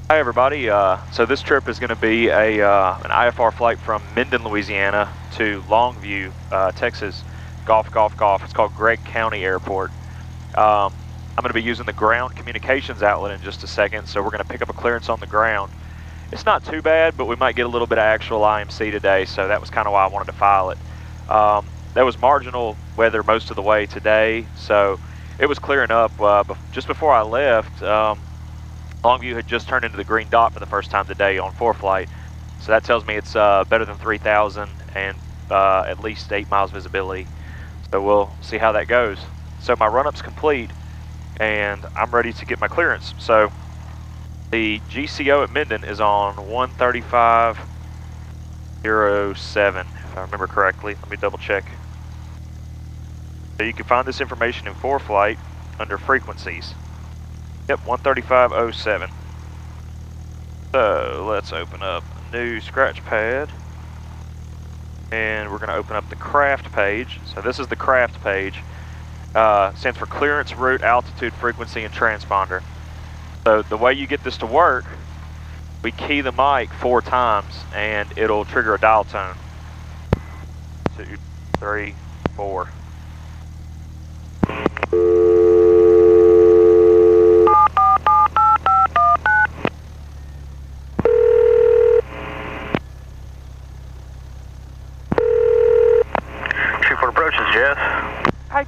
Hi everybody, so this trip is going to be an IFR flight from Minden, Louisiana to Longview, Texas, golf. It's called Gregg County Airport. I'm going to be using the ground communications outlet in just a second, so we're going to pick up a clearance on the ground. It's not too bad, but we might get a little bit of actual IMC today, so that was kind of why I wanted to file it. There was marginal weather most of the way today, so it was clearing up. Just before I left, Longview had just turned into the green dot for the first time today on ForeFlight, so that tells me it's better than 3,000 and at least 8 miles visibility. So we'll see how that goes. So my run-up's complete, and I'm ready to get my clearance. So the GCO at Minden is on 135.07, if I remember correctly. Let me double check. So you can find this information in ForeFlight under frequencies. Yep, 135.07. So let's open up a new scratch pad. And we're going to open up the craft page. So this is the craft page. Stands for clearance, route, altitude, frequency, and transponder. So the way you get this to work, we key the mic 4 times and it'll trigger a dial tone. 2, 3, 4. Hi,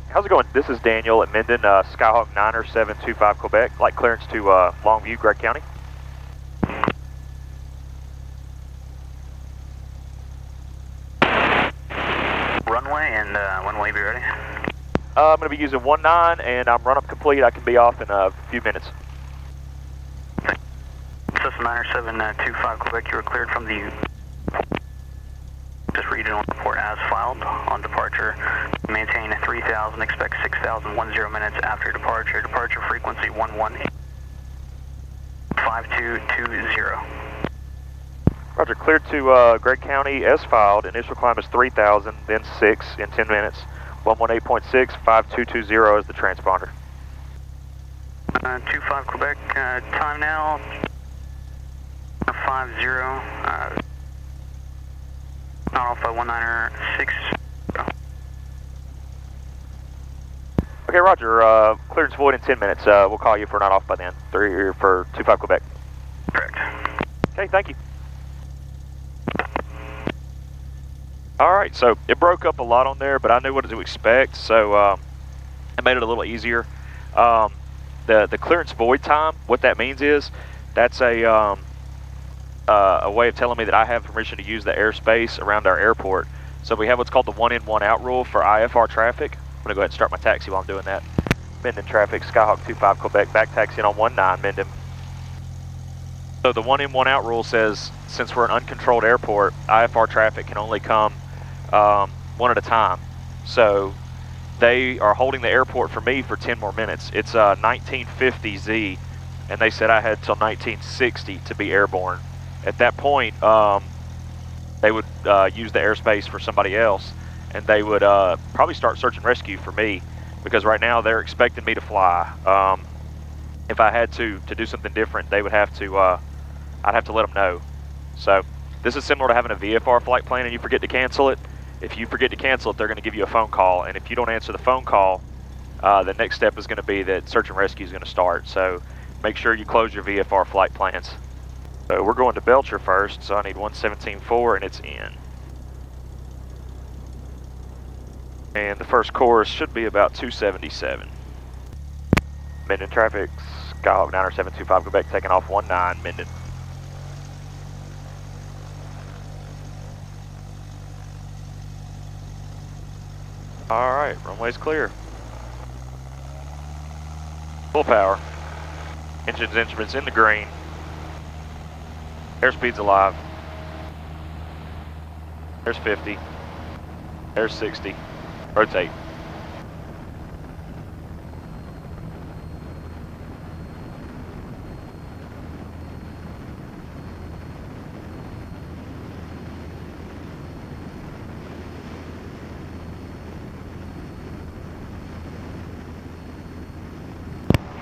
how's it going? This is Daniel at Minden, Skyhawk 90725 Quebec, light clearance to Longview, Gregg County. Runway, and when will you be ready? I'm going to be using 19, and I'm run-up complete. I can be off in a few minutes. Cessna 90725 Quebec, you were cleared from the... Just read it on report as filed. On departure, maintain 3,000, expect 6,010 minutes after departure. Departure frequency 1185220. Roger, cleared to Gregg County as filed. Initial climb is 3,000, then 6 in 10 minutes. 118.6, 5220 is the transponder. 25 Quebec, time now, 50. Not off by 196. Okay, Roger. Clearance void in 10 minutes. We'll call you if we're not off by then. For 25 Quebec. Correct. Okay, thank you. All right, so it broke up a lot on there, but I knew what to expect, so it made it a little easier. The clearance void time, what that means is that's a way of telling me that I have permission to use the airspace around our airport. So we have what's called the 1 in, 1 out rule for IFR traffic. I'm going to go ahead and start my taxi while I'm doing that. Minden traffic, Skyhawk 25 Quebec, back taxiing on 19 Minden. So the 1 in, 1 out rule says since we're an uncontrolled airport, IFR traffic can only come one at a time. So they are holding the airport for me for 10 more minutes. It's 1950Z, and they said I had till 1960 to be airborne. At that point, they would use the airspace for somebody else, and they would probably start search and rescue for me, because right now they're expecting me to fly. If I had to do something different, they would have to, I'd have to let them know. So this is similar to having a VFR flight plan and you forget to cancel it. If you forget to cancel it, they're going to give you a phone call, and if you don't answer the phone call, the next step is going to be that search and rescue is going to start. So make sure you close your VFR flight plans. So we're going to Belcher first, so I need 117.4 and it's in. And the first course should be about 277. Minden traffic, Skyhawk 90725 Quebec, taking off 19 Minden. Alright, runway's clear. Full power. Engines, instruments in the green. Airspeed's alive. There's 50. There's 60. Rotate.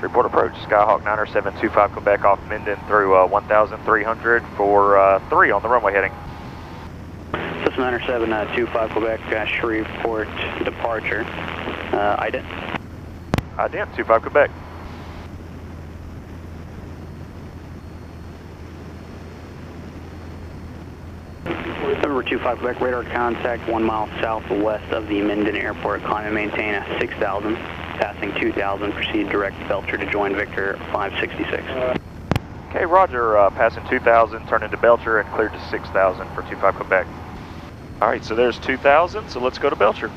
Report approach, Skyhawk 90725 Quebec off Minden through 1,300 for 3 on the runway heading. Cessna 90725 Quebec, Shreveport departure. Ident. Ident, 25 Quebec. Number 25 Quebec, radar contact 1 mile southwest of the Minden Airport. Climb and maintain a 6,000. Passing 2,000, proceed direct Belcher to join Victor 566. Okay, roger, passing 2,000, turn into Belcher and cleared to 6,000 for 25 Quebec. All right, so there's 2,000, so let's go to Belcher.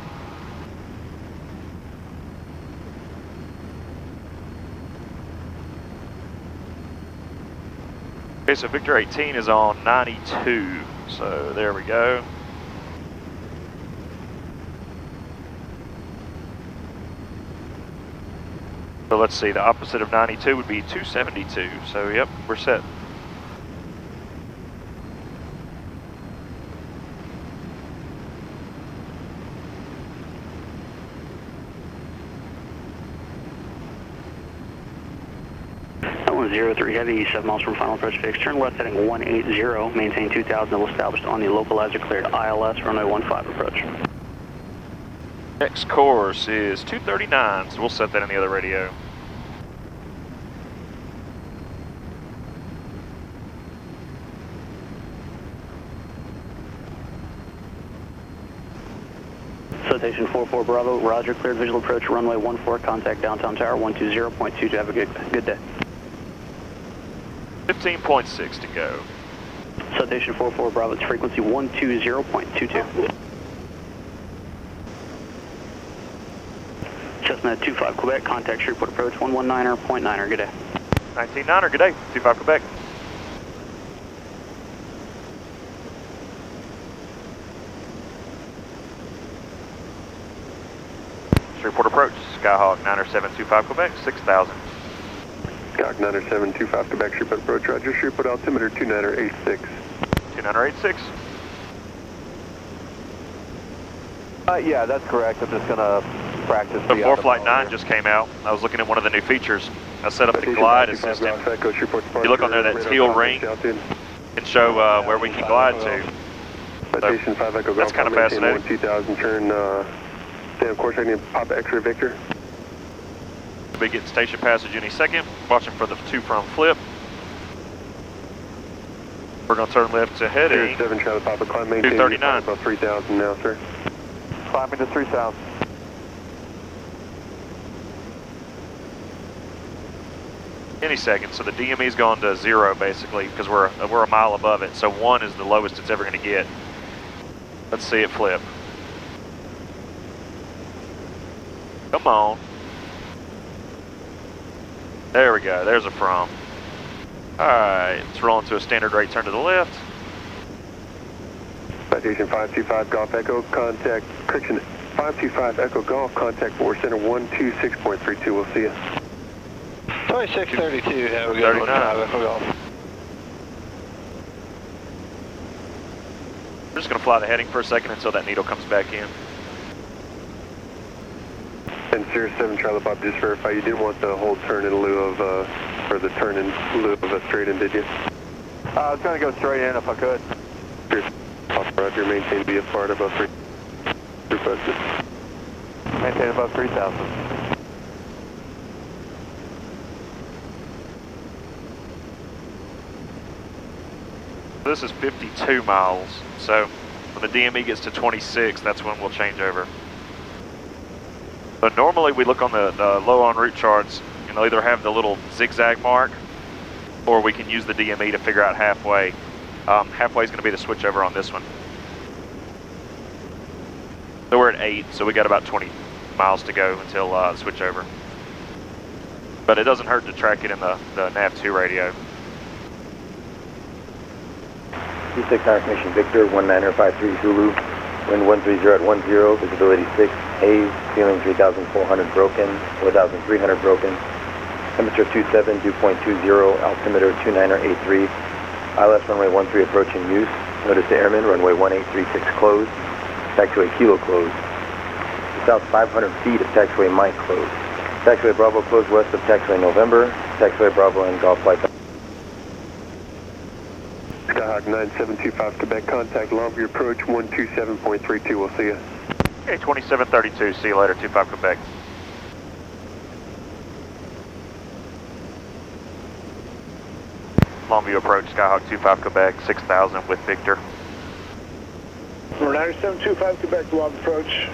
Okay, so Victor 18 is on 92, so there we go. So let's see, the opposite of 92 would be 272, so yep, we're set. That 103 heavy, 7 miles from final approach fix. Turn left heading 180, maintain 2,000, level established on the localizer cleared ILS, runway 15 approach. Next course is 239, so we'll set that in the other radio. Citation 44 Bravo, roger, cleared visual approach, runway 14, contact downtown tower 120.22, have a good day. 15.6 to go. Citation 44 Bravo, it's frequency 120.22. Cessna 25 Quebec, contact Shreveport approach 119.9er, good day. 19.9er, good day, 25 Quebec. Shreveport approach, Skyhawk 90725 Quebec, 6,000. Skyhawk 90725 Quebec, Shreveport approach, roger, Shreveport altimeter 2986. 2986. Yeah, that's correct. I'm just going to practice. Before Flight 9 just came out, I was looking at one of the new features. I set up the glide assistant. You look on there, that teal ring can show where we can glide to. So that's kind of fascinating. 2000, turn, stay on course, I need Papa X-ray Victor. We'll be getting station passage any second, watching for the 2 from flip. We're going to turn left to heading 7 Charlie Papa, climb maintain 239. About 3,000 now, sir. Climbing to 3,000. Any second, so the DME's gone to 0 basically, because we're a mile above it, so 1 is the lowest it's ever going to get. Let's see it flip. Come on. There we go, there's a from. Alright, it's rolling to a standard rate turn to the left. Citation 525 Golf Echo, contact, correction, 525 Echo Golf, contact for center 126.32, we'll see you. 2632, have a good one, 5 Echo Golf. We're just going to fly the heading for a second until that needle comes back in. And Sirius 7 Charlie Bob, just verify you didn't want the whole turn in lieu of, or the turn in lieu of a straight in, did you? I was going to go straight in if I could. Sirius Roger, maintain VFR above 3. Requested. Maintain above 3,000. This is 52 miles, so when the DME gets to 26, that's when we'll change over. But normally we look on the low en route charts, and they'll either have the little zigzag mark, or we can use the DME to figure out halfway. Halfway is going to be the switch over on this one. So we're at 8, so we got about 20 miles to go until switch over. But it doesn't hurt to track it in the NAV2 radio. T6 confirmation Victor, 1953 Zulu, wind 130 at 10, visibility 6, haze, ceiling 3,400 broken, 4,300 broken, temperature 27, dew point 20, altimeter 2983, ILS runway 13 approaching use, notice to airman, runway 1836 closed, taxiway kilo closed, south 500 feet of taxiway might closed. Taxiway Bravo closed west of Taxiway November. Taxiway Bravo and Golf Flight. Skyhawk 9725 Quebec, contact Longview approach 127.32, we'll see you. Okay, 2732, see you later, 25 Quebec. Longview approach, Skyhawk 25 Quebec, 6000 with Victor. Number 9725 Quebec, Log approach.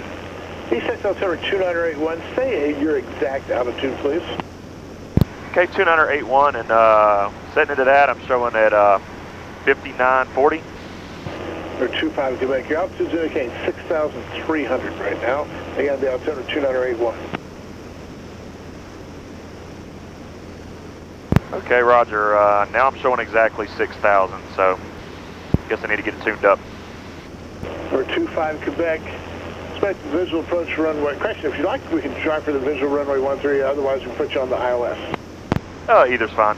East altimeter 29081, say your exact altitude, please. Okay, 29081, and setting it to that, I'm showing at 5940. Or 25 Quebec, your altitude's indicating 6,300 right now. Again, the altimeter 29081. Okay, Roger, now I'm showing exactly 6,000, so guess I need to get it tuned up. Number 25 Quebec, expect the visual approach runway. Question, if you'd like, we can try for the visual runway 13, otherwise we can put you on the ILS. Either's fine.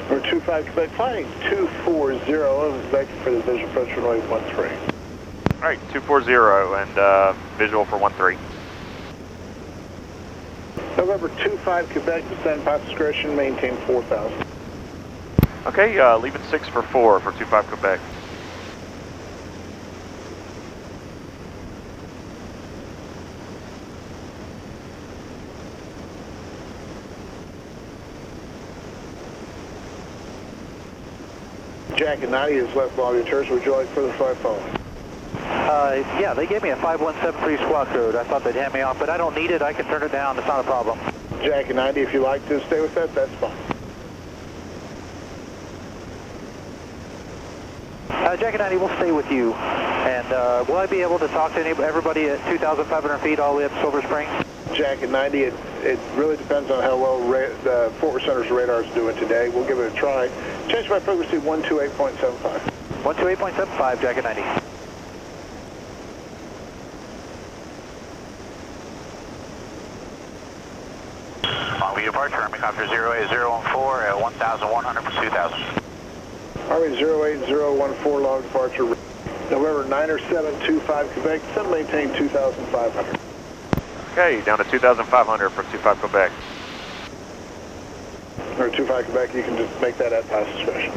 Number 25 Quebec, flying 240, back for the visual approach runway 13. Alright, 240 and visual for 13. November 25 Quebec, descend path discretion, maintain 4,000. Okay, leaving 6 for 4 for 25 Quebec. Jack and 90 is left Longview Tours. Would you like further flight following? Yeah, they gave me a 5173 squawk code. I thought they'd hand me off, but I don't need it. I can turn it down. It's not a problem. Jack and 90, if you like to stay with that, that's fine. Jack and 90, we'll stay with you. And will I be able to talk to everybody at 2,500 feet all the way up Silver Spring? Jack and 90, it really depends on how well the Fort Worth Center's radar is doing today. We'll give it a try. Change my frequency 128.75. 128.75, Jack and 90. Longview departure, Army Copter 08014 at 1,100 for 2,000. Army 08014, log departure. November 90725 Quebec, send maintain 2,500. Okay, down to 2,500 for 25 Quebec. Or 25 Quebec, you can just make that at pass discretion.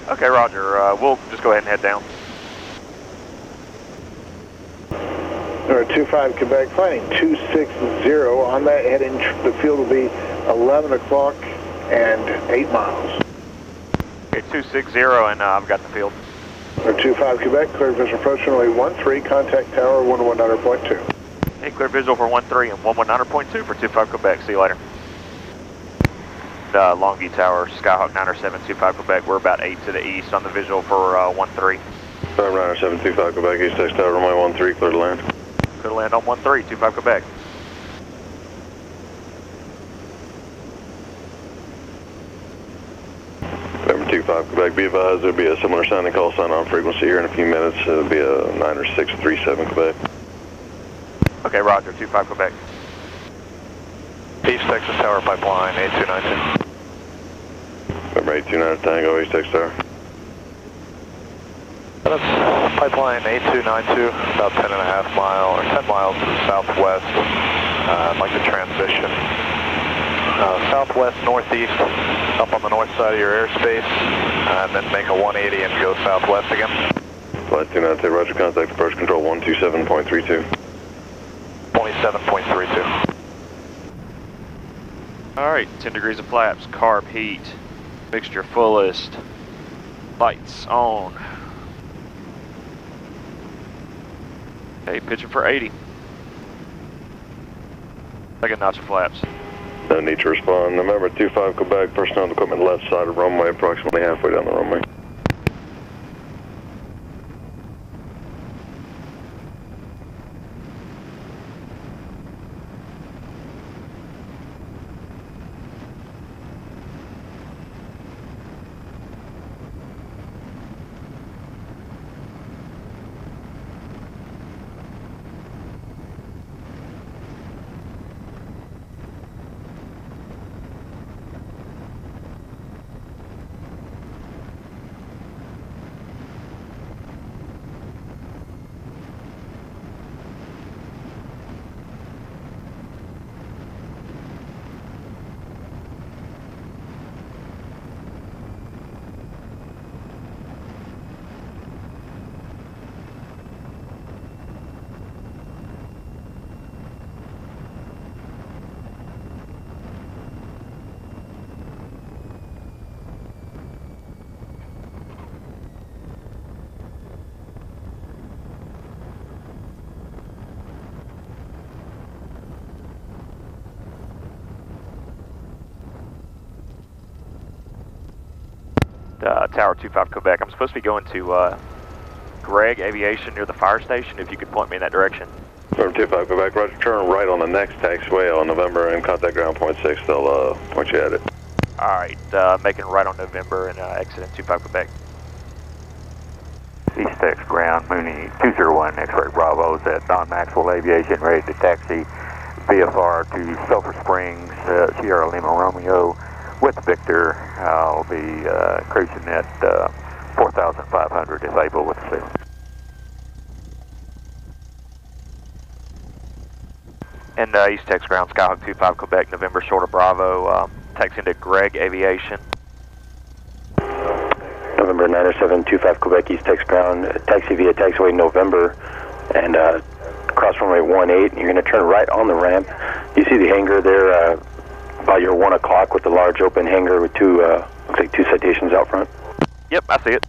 Okay, Roger, we'll just go ahead and head down. Or 25 Quebec, flying 260 on that heading, the field will be 11 o'clock and 8 miles. Okay, 260 and I've got the field. Or 25 Quebec, clear visual approach runway 13, contact tower 119.2. Okay, clear visual for 13 and 119.2 for 25 Quebec. See you later. Longview Tower, Skyhawk 90725 Quebec. We're about 8 to the east on the visual for 13. 90725 Quebec, East Tex Tower, runway 13, clear to land. Clear to land on 13, 25 Quebec. November 25 Quebec, be advised there'll be a similar sounding call sign on frequency here in a few minutes. It'll be a 90637 Quebec. Okay, Roger, 25 Quebec. East Texas Tower Pipeline, 8292. November 829 Tango, East Tex Tower. That's Pipeline 8292, about 10 miles southwest. I'd like to transition southwest northeast up on the north side of your airspace, and then make a 180 and go southwest again. Flight 292, Roger, contact approach control 127.32. 27.32. Alright, 10 degrees of flaps, carb heat, mixture fullest, lights on. Okay, pitching for 80. Second notch of flaps. No need to respond. November 25 Quebec, personnel and equipment left side of runway, approximately halfway down the runway. Tower 25 Quebec. I'm supposed to be going to Gregg Aviation near the fire station, if you could point me in that direction. November 25 Quebec, roger, turn right on the next taxiway on November and contact ground point 6, they'll point you at it. Alright, making right on November and exiting 25 Quebec. East Tex ground, Mooney 201 X-ray Bravo is at Don Maxwell Aviation, ready to taxi VFR to Sulphur Springs, Sierra Lima Romeo with Victor. I'll be cruising at 4,500 if able with the ceiling. And East Tex ground, Skyhawk 25 Quebec, November short of Bravo, taxiing to Gregg Aviation. November 90725 Quebec, East Tex ground, taxi via taxiway November, and cross runway 18, and you're going to turn right on the ramp. You see the hangar there about your 1 o'clock with the large open hangar with looks like two citations out front. Yep, I see it.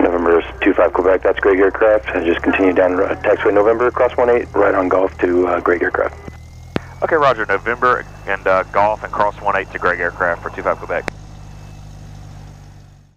November 25 Quebec, that's Gregg Aircraft, and just continue down taxiway November, cross 18, right on Golf to Gregg Aircraft. Okay, roger, November and Golf and cross 18 to Gregg Aircraft for 25 Quebec.